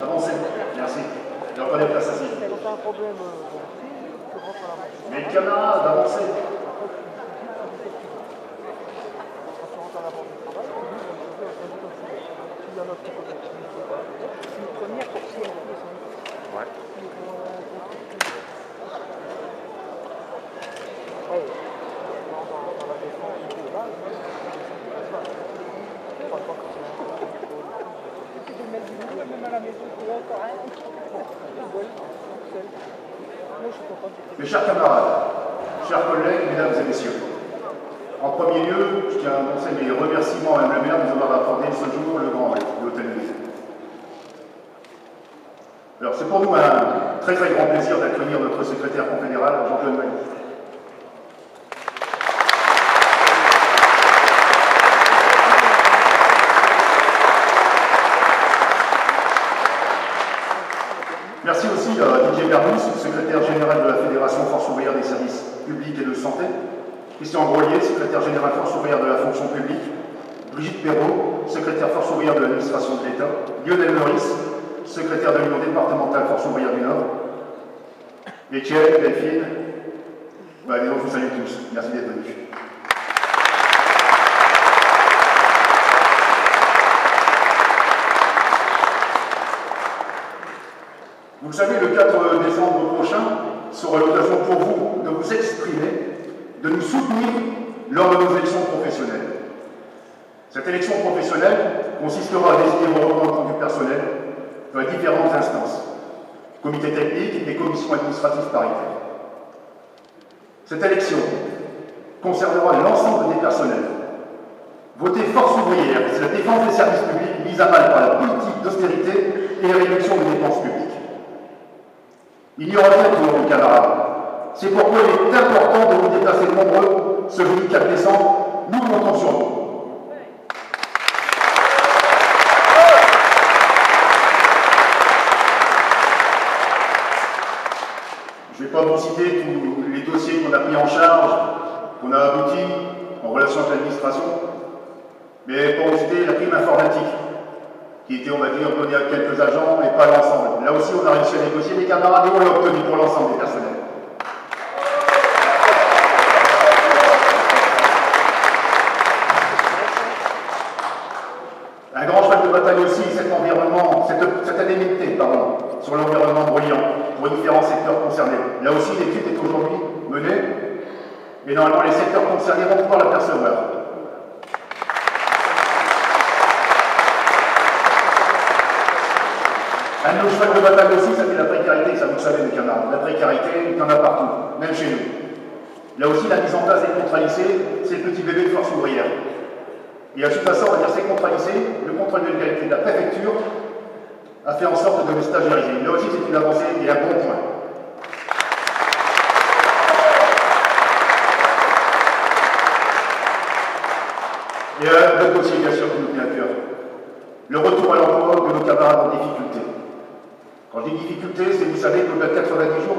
Avancez, merci. Reprenez place assis. Mes camarades, avancez. Ouais. Mes chers camarades, chers collègues, mesdames et messieurs, en premier lieu, je tiens à annoncer mes remerciements à Mme le maire de nous avoir accordé ce jour le Grand Hall de l'Hôtel de Ville. Alors, c'est pour nous un très grand plaisir d'accueillir notre secrétaire confédéral, Jean-Claude Mali. Merci aussi à Didier Bernous, secrétaire général de la Fédération Force ouvrière des services publics et de santé, Christian Grolier, secrétaire général Force ouvrière de la fonction publique, Brigitte Perrault, secrétaire Force ouvrière de l'administration de l'État, Lionel Meurice, secrétaire de l'Union départementale Force ouvrière du Nord, Étienne, Delphine, je vous salue tous, merci d'être venus. Vous le savez, le 4 décembre prochain sera l'occasion pour vous de vous exprimer, de nous soutenir lors de nos élections professionnelles. Cette élection professionnelle consistera à désigner vos représentants du personnel dans les différentes instances, comités techniques et commissions administratives paritaires. Cette élection concernera l'ensemble des personnels. Voter Force ouvrière, c'est la défense des services publics mise à mal par la politique d'austérité et la réduction des dépenses publiques. Il y aura bien pour mes camarades. C'est pourquoi il est important de vous déplacer nombreux ce jeudi 4 décembre. Nous comptons sur vous. Je ne vais pas vous citer tous les dossiers qu'on a pris en charge, qu'on a aboutis en relation avec l'administration, mais pour vous citer la prime informatique, qui était, on va dire, donnée à quelques agents et pas l'ensemble. Là aussi, on a réussi à négocier, les camarades, et on l'a obtenu pour l'ensemble des personnels. Un grand cheval de bataille aussi, cette indemnité, sur l'environnement bruyant, pour les différents secteurs concernés. Là aussi, l'étude est aujourd'hui menée, et normalement, les secteurs concernés vont pouvoir l'apercevoir. Un autre cheval de bataille aussi, ça fait la précarité, ça vous le savez, mes camarades. La précarité, il y en a partout, même chez nous. Là aussi, la mise en place des contrats lycées, c'est le petit bébé de Force ouvrière. Et à toute façon, on va dire ces contrats lycées, le contrôle de légalité de la préfecture a fait en sorte de les stagiariser. Là aussi, c'est une avancée et un bon point. Et un autre dossier, bien sûr, qui nous tient à cœur. Le retour à l'emploi de nos camarades en difficulté. Quand je dis difficulté, c'est, vous savez, qu'au-delà de 90 jours,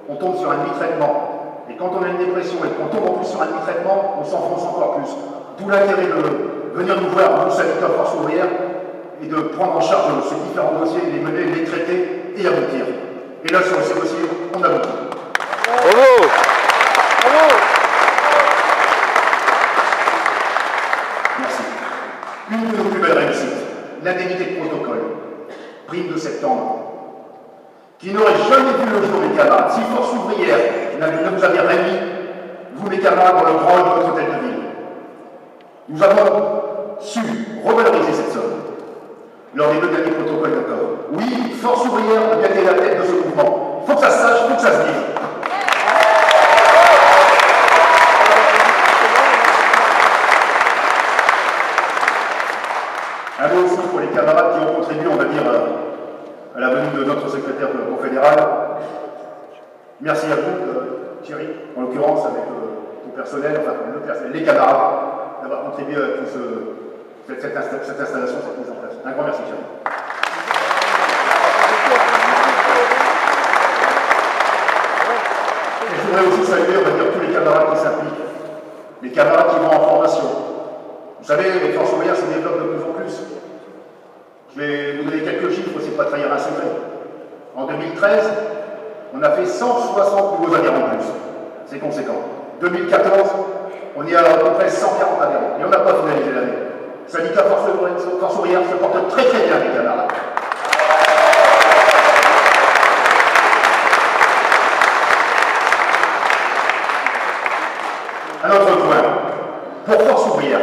on tombe sur un demi-traitement. Et quand on a une dépression et qu'on tombe en plus sur un demi-traitement, on s'enfonce encore plus. D'où l'intérêt de venir nous voir, vous, syndicats Force ouvrière, et de prendre en charge ces différents dossiers, les mener, les traiter et aboutir. Et là, sur ces dossiers, on aboutit. Bravo! Bravo! Merci. Une de nos plus belles réussites, l'indemnité de protocole, prime de septembre, qui n'aurait jamais vu le jour, mes camarades, si Force ouvrière ne vous avait remis, vous, mes camarades, dans le grand hall de votre hôtel de ville. Nous avons su revaloriser cette somme lors des 2 derniers protocoles d'accord. Oui, Force ouvrière a bien été la tête de ce mouvement. Il faut que ça se sache, il faut que ça se dise. Un mot aussi pour les camarades qui ont contribué, on va dire, à la venue de notre secrétaire confédéral. Merci à vous, Thierry, en l'occurrence avec tout personnel, les camarades, d'avoir contribué à toute cette installation, cette mise en place. Un grand merci, Thierry. Et je voudrais aussi saluer, on va dire, tous les camarades qui s'impliquent, les camarades qui vont en formation. Vous savez, les forces ouvrières se développent de plus en plus. Je Je vais vous donner quelques chiffres, c'est pas trahir un secret. En 2013, on a fait 160 nouveaux adhérents en plus. C'est conséquent. 2014, on y a à peu près 140 adhérents. Et on n'a pas finalisé l'année. Le syndicat Force ouvrière se porte très très bien, les camarades. Un autre point. Pour Force ouvrière,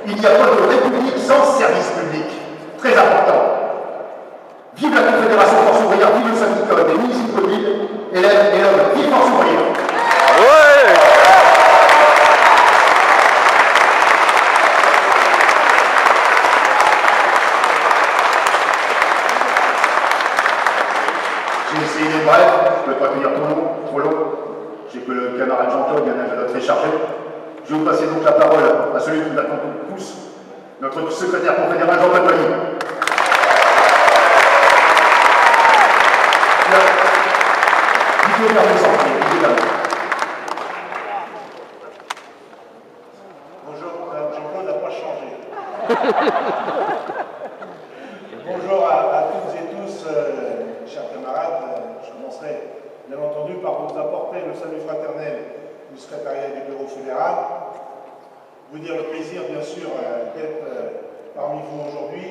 il n'y a pas de république sans service public. Très important. Vive la Confédération Force ouvrière, vive le syndicat des municipaux de l'île, élèves et hommes, vive Force ouvrière. Ouais. J'ai essayé d'être bref, je ne peux pas tenir trop long. Je sais que le camarade Jean-Claude vient d'un très chargé. Je vais vous passer donc la parole à celui qui nous attend tous, notre secrétaire confédéral Jean-Paul Pagny. Bonjour, Jean-Claude n'a pas changé. Bonjour à toutes et tous, chers camarades. Je commencerai bien entendu par vous apporter le salut fraternel du secrétariat du bureau fédéral. Vous dire le plaisir, bien sûr, d'être parmi vous aujourd'hui.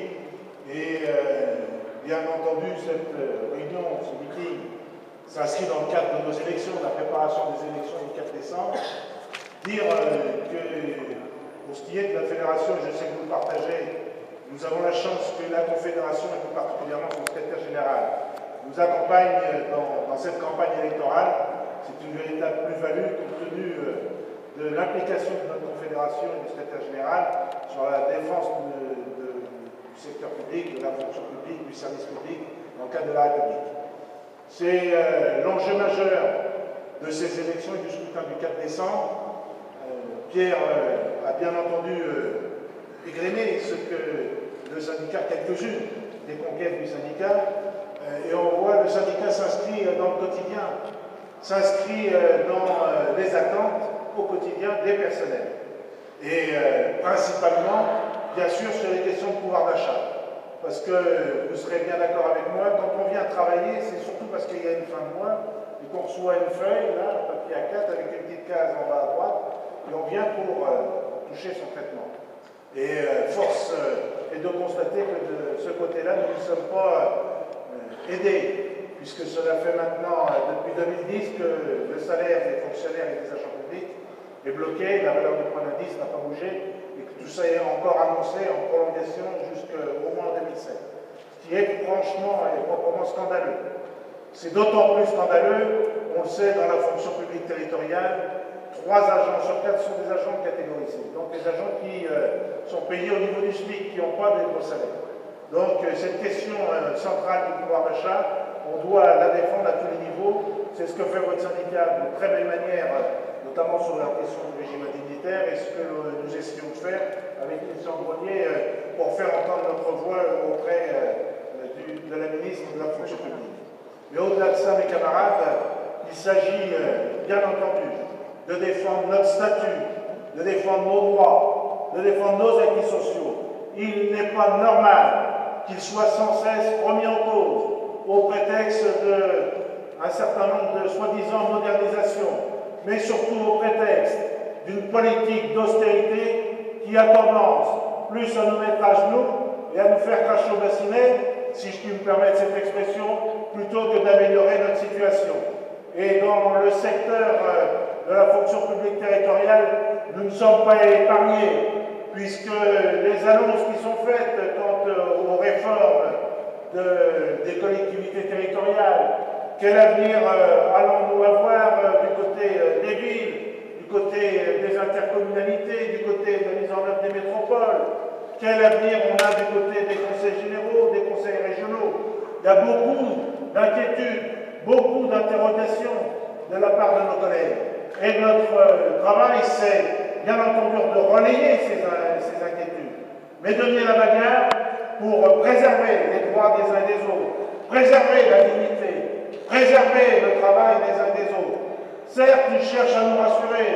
Et bien entendu, cette réunion, ce meeting, s'inscrit dans le cadre de nos élections, de la préparation des élections du 4 décembre. Dire que, pour ce qui est de la fédération, et je sais que vous le partagez, nous avons la chance que la Confédération, et plus particulièrement son secrétaire général, nous accompagne dans cette campagne électorale. C'est une véritable plus-value compte tenu de l'implication de notre Confédération et du secrétaire général sur la défense du secteur public, de la fonction publique, du service public dans le cadre de la République. C'est l'enjeu majeur de ces élections et du scrutin du 4 décembre. Pierre a bien entendu égrené ce que le syndicat, quelques-unes des conquêtes du syndicat, et on voit le syndicat s'inscrit dans le quotidien, s'inscrit dans les attentes au quotidien des personnels. Et principalement, bien sûr, sur les questions de pouvoir d'achat. Parce que vous serez bien d'accord avec moi, quand on vient travailler, c'est surtout parce qu'il y a une fin de mois et qu'on reçoit une feuille, là, un papier A4 avec une petite case en bas à droite, et on vient pour toucher son traitement. Et force est de constater que de ce côté-là, nous ne sommes pas aidés, puisque cela fait maintenant, depuis 2010, que le salaire des fonctionnaires et des agents publics est bloqué, la valeur du point d'indice n'a pas bougé, et que tout ça est encore annoncé en prolongation jusqu'au moins en 2007. Ce qui est franchement et proprement scandaleux. C'est d'autant plus scandaleux, on le sait, dans la fonction publique territoriale, 3 agents sur 4 sont des agents catégorisés. Donc des agents qui sont payés au niveau du SMIC, qui n'ont pas de gros salaires. Donc cette question centrale du pouvoir d'achat, on doit la défendre à tous les niveaux. C'est ce que fait votre syndicat de très belle manière, notamment sur la question du régime indemnitaire, et ce que nous essayons de faire avec Christian Grenier pour faire entendre notre voix auprès de la ministre de la fonction publique. Mais au-delà de ça, mes camarades, il s'agit bien entendu de défendre notre statut, de défendre nos droits, de défendre nos acquis sociaux. Il n'est pas normal qu'ils soient sans cesse remis en cause au prétexte d'un certain nombre de soi-disant modernisation, mais surtout au prétexte d'une politique d'austérité qui a tendance plus à nous mettre à genoux et à nous faire cracher au bassinet, si je puis me permettre cette expression, plutôt que d'améliorer notre situation. Et dans le secteur de la fonction publique territoriale, nous ne sommes pas épargnés, puisque les annonces qui sont faites quant aux réformes des collectivités territoriales, quel avenir allons-nous avoir du côté des villes, du côté des intercommunalités, du côté de la mise en œuvre des métropoles, quel avenir on a du côté des conseils généraux, des conseils régionaux. Il y a beaucoup d'inquiétudes, beaucoup d'interrogations de la part de nos collègues. Et notre travail, c'est bien entendu de relayer ces inquiétudes, mais donner la bagarre pour préserver les droits des uns et des autres, préserver la dignité, préserver le travail des uns et des autres. Certes, ils cherchent à nous rassurer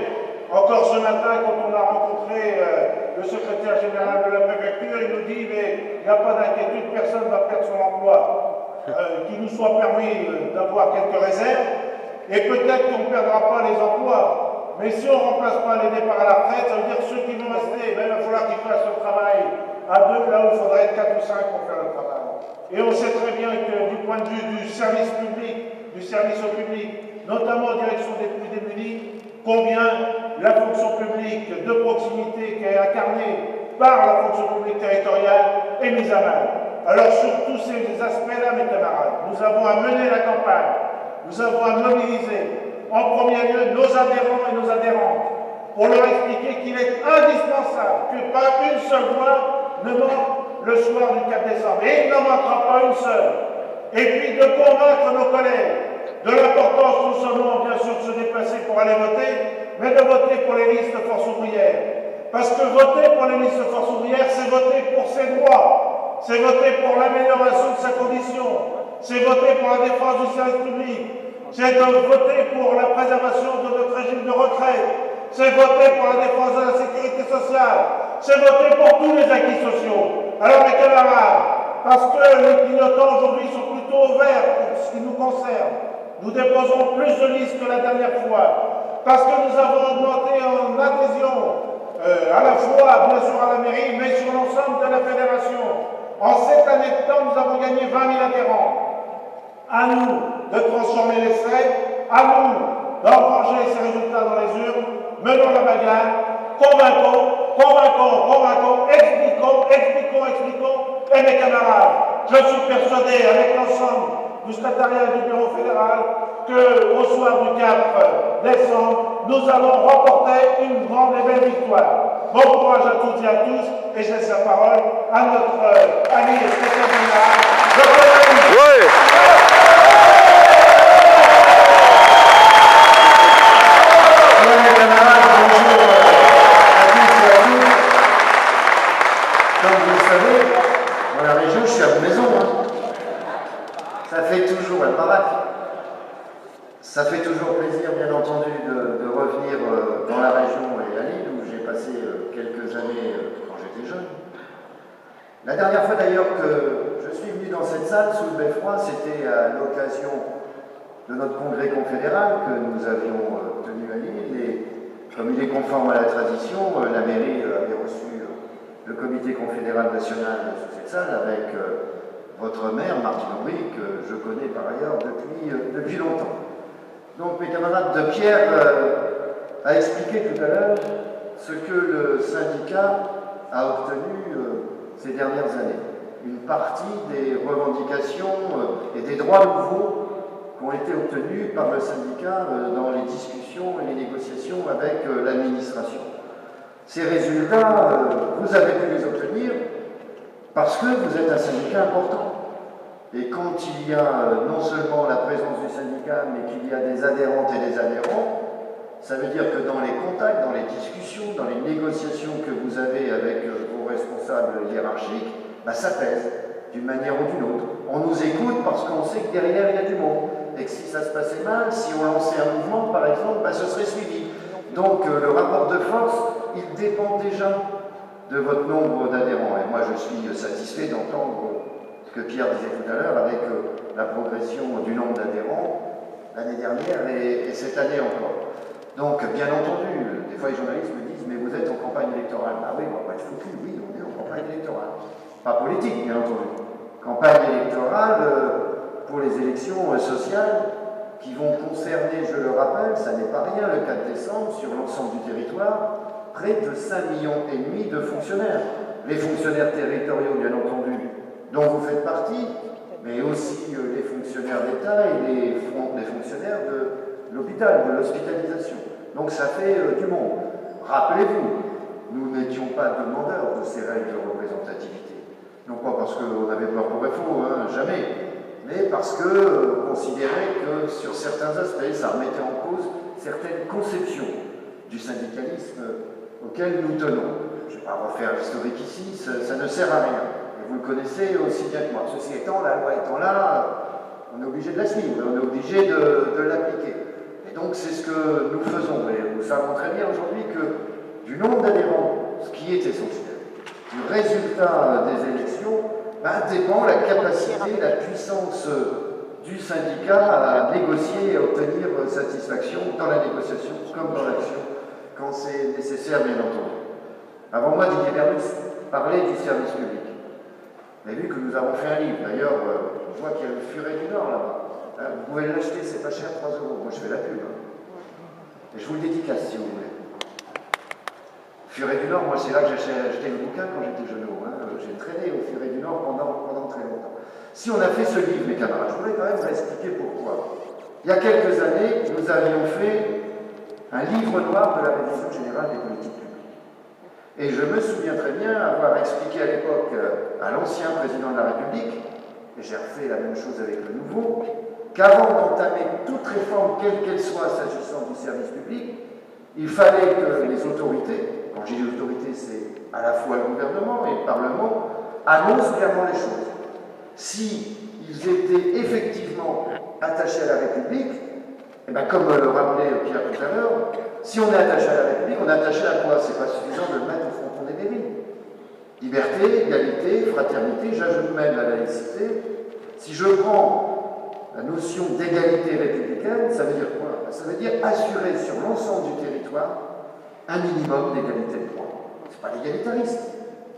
Encore ce matin, quand on a rencontré le secrétaire général de la préfecture, il nous dit mais il n'y a pas d'inquiétude, personne ne va perdre son emploi. Qu'il nous soit permis d'avoir quelques réserves, et peut-être qu'on ne perdra pas les emplois. Mais si on ne remplace pas les départs à la retraite, ça veut dire que ceux qui vont rester, ben, il va falloir qu'ils fassent le travail à deux, là où il faudrait être 4 ou 5 pour faire le travail. Et on sait très bien que du point de vue du service public, du service au public, notamment en direction des plus démunis, combien la fonction publique de proximité qui est incarnée par la fonction publique territoriale est mise à mal. Alors sur tous ces aspects-là, mes camarades, nous avons à mener la campagne, nous avons à mobiliser en premier lieu nos adhérents et nos adhérentes pour leur expliquer qu'il est indispensable que pas une seule voix ne manque le soir du 4 décembre. Et il n'en manquera pas une seule. Et puis de convaincre nos collègues de l'importance non seulement bien sûr de se déplacer pour aller voter, mais de voter pour les listes Force ouvrière. Parce que voter pour les listes Force ouvrière, c'est voter pour ses droits, c'est voter pour l'amélioration de sa condition, c'est voter pour la défense du service public, c'est voter pour la préservation de notre régime de retraite, c'est voter pour la défense de la sécurité sociale, c'est voter pour tous les acquis sociaux. Alors mes camarades, parce que les clignotants aujourd'hui sont plutôt ouverts pour ce qui nous concerne, nous déposerons plus de listes que la dernière fois, parce que nous avons augmenté en adhésion, à la fois bien sûr à la mairie, mais sur l'ensemble de la fédération. En 7 années de temps, nous avons gagné 20 000 adhérents. À nous de transformer l'essai, à nous d'engranger ces résultats dans les urnes, menons la bagarre, convaincons, expliquons, et mes camarades, je suis persuadé avec l'ensemble du secrétariat du bureau fédéral qu'au soir du 4 décembre, nous allons remporter une grande et belle victoire. Bon courage à toutes et à tous, et je laisse la parole à notre ami et secrétaire général, Ouais. Mesdames et camarades, bonjour à tous et à toutes. Comme vous le savez, dans la région, je suis à la maison. Ça fait toujours, elle baraque. Ça fait toujours plaisir, bien entendu, de revenir dans la région et à Lille, où j'ai passé quelques années quand j'étais jeune. La dernière fois d'ailleurs que je suis venu dans cette salle sous le beffroi, c'était à l'occasion de notre congrès confédéral que nous avions tenu à Lille. Et comme il est conforme à la tradition, la mairie avait reçu le comité confédéral national sous cette salle avec votre maire, Martine Aubry, que je connais par ailleurs depuis longtemps. Donc mes camarades de Pierre a expliqué tout à l'heure ce que le syndicat a obtenu ces dernières années. Une partie des revendications et des droits nouveaux qui ont été obtenus par le syndicat dans les discussions et les négociations avec l'administration. Ces résultats, vous avez pu les obtenir parce que vous êtes un syndicat important. Et quand il y a non seulement la présence du syndicat, mais qu'il y a des adhérentes et des adhérents, ça veut dire que dans les contacts, dans les discussions, dans les négociations que vous avez avec vos responsables hiérarchiques, ça pèse d'une manière ou d'une autre. On nous écoute parce qu'on sait que derrière il y a du monde. Et que si ça se passait mal, si on lançait un mouvement par exemple, ce serait suivi. Donc le rapport de force, il dépend déjà de votre nombre d'adhérents. Et moi je suis satisfait d'entendre ce que Pierre disait tout à l'heure avec la progression du nombre d'adhérents l'année dernière et cette année encore. Donc, bien entendu, des fois les journalistes me disent « mais vous êtes en campagne électorale ». Ah oui, on va pas être foutu, oui, on est en campagne électorale. Pas politique, bien entendu. Campagne électorale pour les élections sociales qui vont concerner, je le rappelle, ça n'est pas rien, le 4 décembre, sur l'ensemble du territoire, près de 5,5 millions de fonctionnaires. Les fonctionnaires territoriaux, bien entendu, dont vous faites partie, mais aussi les fonctionnaires d'État et les fonctionnaires de l'hôpital, de l'hospitalisation. Donc ça fait du monde. Rappelez-vous, nous n'étions pas demandeurs de ces règles de représentativité. Non pas parce qu'on avait peur pour faux, jamais, mais parce qu'on considérait que sur certains aspects, ça remettait en cause certaines conceptions du syndicalisme auquel nous tenons. Je ne vais pas refaire l'historique ici, ça ne sert à rien. Et vous le connaissez aussi bien que moi. Ceci étant, la loi étant là, on est obligé de la suivre, on est obligé de l'appliquer. donc c'est ce que nous faisons. Et nous savons très bien aujourd'hui que du nombre d'adhérents, ce qui est essentiel, du résultat des élections, dépend la capacité, la puissance du syndicat à négocier et à obtenir satisfaction dans la négociation comme dans l'action, quand c'est nécessaire, bien entendu. Avant moi, Didier Bernus parlait du service public. Vous avez vu que nous avons fait un livre. D'ailleurs, je vois qu'il y a le Furet du Nord là-bas. Vous pouvez l'acheter, c'est pas cher, 3 €. Moi, je fais la pub. Et je vous le dédicace si vous voulez. Furet du Nord, moi, c'est là que j'ai acheté le bouquin quand j'étais jeune. J'ai traîné au Furet du Nord pendant très longtemps. Si on a fait ce livre, mes camarades, je voudrais quand même vous expliquer pourquoi. Il y a quelques années, nous avions fait un livre noir de la révision générale des politiques publiques. Et je me souviens très bien avoir expliqué à l'époque à l'ancien président de la République, et j'ai refait la même chose avec le nouveau, qu'avant d'entamer toute réforme, quelle qu'elle soit, s'agissant du service public, il fallait que les autorités, quand j'ai dit autorités, c'est à la fois le gouvernement et le Parlement, annoncent clairement les choses. Si ils étaient effectivement attachés à la République, et comme le rappelait Pierre tout à l'heure, si on est attaché à la République, on est attaché à quoi? C'est pas suffisant de le mettre au fronton des mairies. Liberté, égalité, fraternité, j'ajoute même la laïcité. Si je prends la notion d'égalité républicaine, ça veut dire quoi? Ça veut dire assurer sur l'ensemble du territoire un minimum d'égalité de droit. C'est pas l'égalitarisme,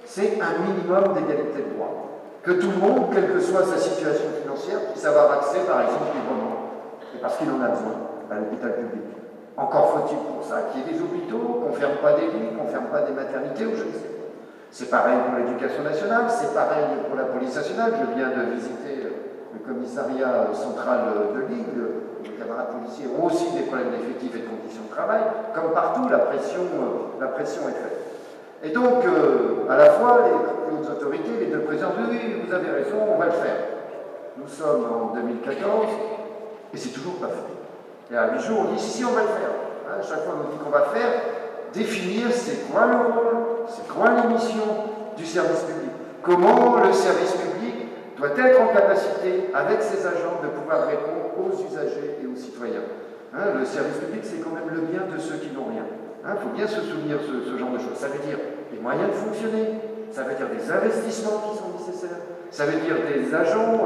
c'est un minimum d'égalité de droit. Que tout le monde, quelle que soit sa situation financière, puisse avoir accès, par exemple, librement, et parce qu'il en a besoin, à l'hôpital public. Encore faut-il pour ça qu'il y ait des hôpitaux, qu'on ne ferme pas des lits, qu'on ne ferme pas des maternités, ou je ne sais pas. C'est pareil pour l'éducation nationale, c'est pareil pour la police nationale. Je viens de visiter le commissariat central de Lille. Les camarades policiers ont aussi des problèmes d'effectifs et de conditions de travail. Comme partout, la pression est faite. Et donc, à la fois, les hautes autorités, les deux présidents, oui, vous avez raison, on va le faire. Nous sommes en 2014, et c'est toujours pas fait. Il y a 8 jours, on dit, si, on va le faire. Chaque fois, on nous dit qu'on va le faire. Définir c'est quoi le rôle, c'est quoi les missions du service public. Comment le service public doit être en capacité, avec ses agents, de pouvoir répondre aux usagers et aux citoyens. Le service public, c'est quand même le bien de ceux qui n'ont rien. Il faut bien se souvenir de ce genre de choses. Ça veut dire des moyens de fonctionner, ça veut dire des investissements qui sont nécessaires, ça veut dire des agents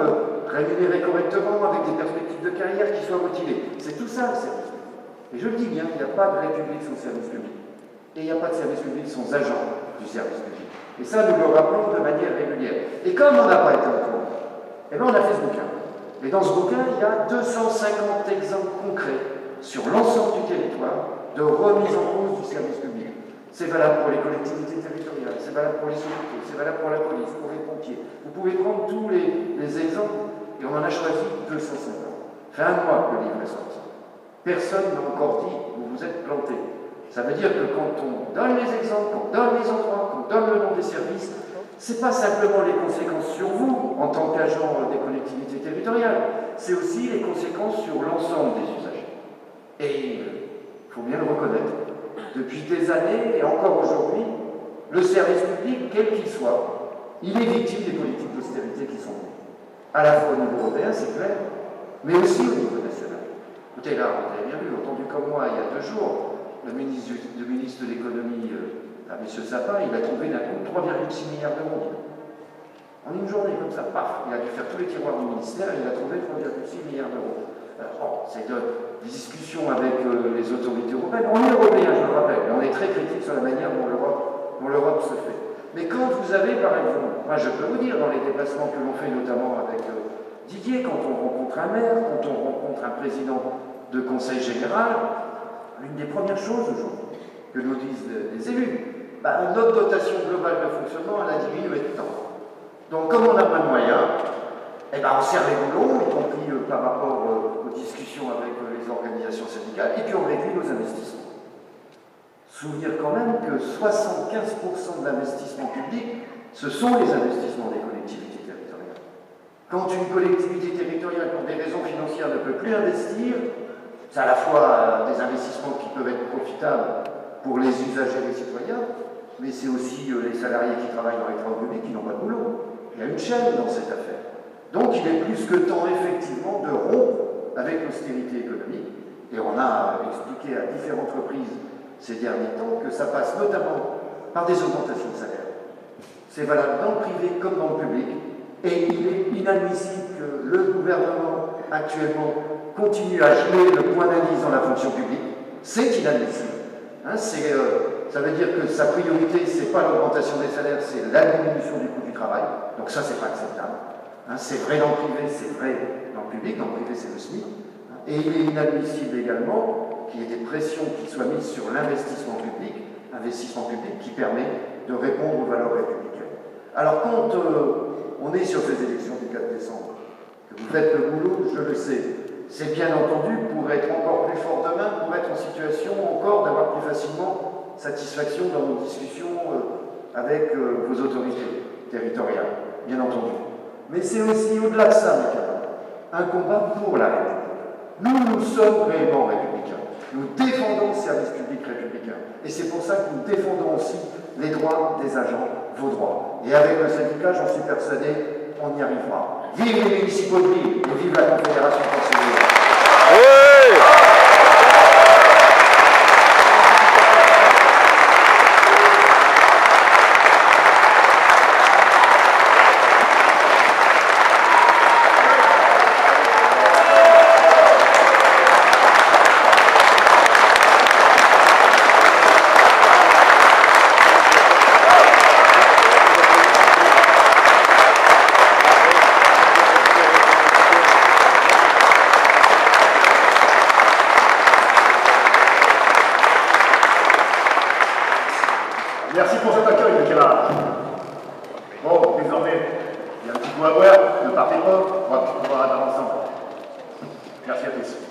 rémunérés correctement, avec des perspectives de carrière qui soient motivés. C'est tout ça le service public. Et je le dis bien, il n'y a pas de république sans service public. Et il n'y a pas de service public sans agent du service public. Et ça, nous le rappelons de manière régulière. Et comme on n'a pas été au courant, on a fait ce bouquin. Et dans ce bouquin, il y a 250 exemples concrets sur l'ensemble du territoire de remise en cause du service public. C'est valable pour les collectivités territoriales, c'est valable pour les hôpitaux, c'est valable pour la police, pour les pompiers. Vous pouvez prendre tous les exemples, et on en a choisi 250. Fait un mois que le livre est sorti. Personne n'a encore dit « vous vous êtes planté ». Ça veut dire que quand on donne les exemples, qu'on donne les endroits, qu'on donne le nom des services, ce n'est pas simplement les conséquences sur vous, en tant qu'agent des collectivités territoriales, c'est aussi les conséquences sur l'ensemble des usagers. Et il faut bien le reconnaître, depuis des années, et encore aujourd'hui, le service public, quel qu'il soit, il est victime des politiques d'austérité qui sont menées. À la fois au niveau européen, c'est clair, mais aussi au niveau national. Écoutez, là, vous avez bien vu, entendu comme moi, il y a 2 jours, le ministre de l'économie, M. Sapin, il a trouvé d'un coup 3,6 milliards d'euros. En une journée, comme ça, paf, il a dû faire tous les tiroirs du ministère et il a trouvé 3,6 milliards d'euros. Alors, c'est des discussions avec les autorités européennes. On est européen, je le rappelle, mais on est très critique sur la manière dont l'Europe se fait. Mais quand vous avez, par exemple, moi je peux vous dire, dans les déplacements que l'on fait notamment avec Didier, quand on rencontre un maire, quand on rencontre un président de conseil général, l'une des premières choses aujourd'hui que nous disent les élus, notre dotation globale de fonctionnement, elle a diminué de temps. Donc, comme on a moins de moyens, on serre les boulons, y compris par rapport aux discussions avec les organisations syndicales, et puis on réduit nos investissements. Souvenir quand même que 75% de l'investissement public, ce sont les investissements des collectivités territoriales. Quand une collectivité territoriale, pour des raisons financières, ne peut plus investir, c'est à la fois des investissements qui peuvent être profitables pour les usagers et les citoyens, mais c'est aussi les salariés qui travaillent dans les travaux publics qui n'ont pas de boulot. Il y a une chaîne dans cette affaire. Donc il est plus que temps, effectivement, de rompre avec l'austérité économique Et on a expliqué à différentes reprises ces derniers temps que ça passe notamment par des augmentations de salaire. C'est valable dans le privé comme dans le public. Et il est inadmissible que le gouvernement actuellement continue à geler le point d'indice dans la fonction publique. C'est inadmissible. Hein, ça veut dire que sa priorité, ce n'est pas l'augmentation des salaires, c'est la diminution du coût du travail. Donc ça, c'est pas acceptable. Hein, c'est vrai dans le privé, c'est vrai dans le public. Dans le privé, c'est le SMIC. Et il est inadmissible également qu'il y ait des pressions qui soient mises sur l'investissement public qui permet de répondre aux valeurs républicaines. Alors quand on est sur ces élections du 4 décembre, que vous faites le boulot, je le sais, c'est bien entendu pour être encore plus fort demain, pour être en situation encore d'avoir plus facilement satisfaction dans nos discussions avec vos autorités territoriales, bien entendu. Mais c'est aussi au-delà de ça, mes camarades, un combat pour la République. Nous sommes réellement républicains. Nous défendons le service public républicain. Et c'est pour ça que nous défendons aussi les droits des agents, vos droits. Et avec le syndicat, j'en suis persuadé, on y arrivera. Vive les municipaux de Lille et vive la Confédération française. Oui. Merci pour cet accueil, mes camarades. Bon, désormais, il y a un petit coup à boire, ne partez pas, on va pouvoir aller ensemble. Merci à tous.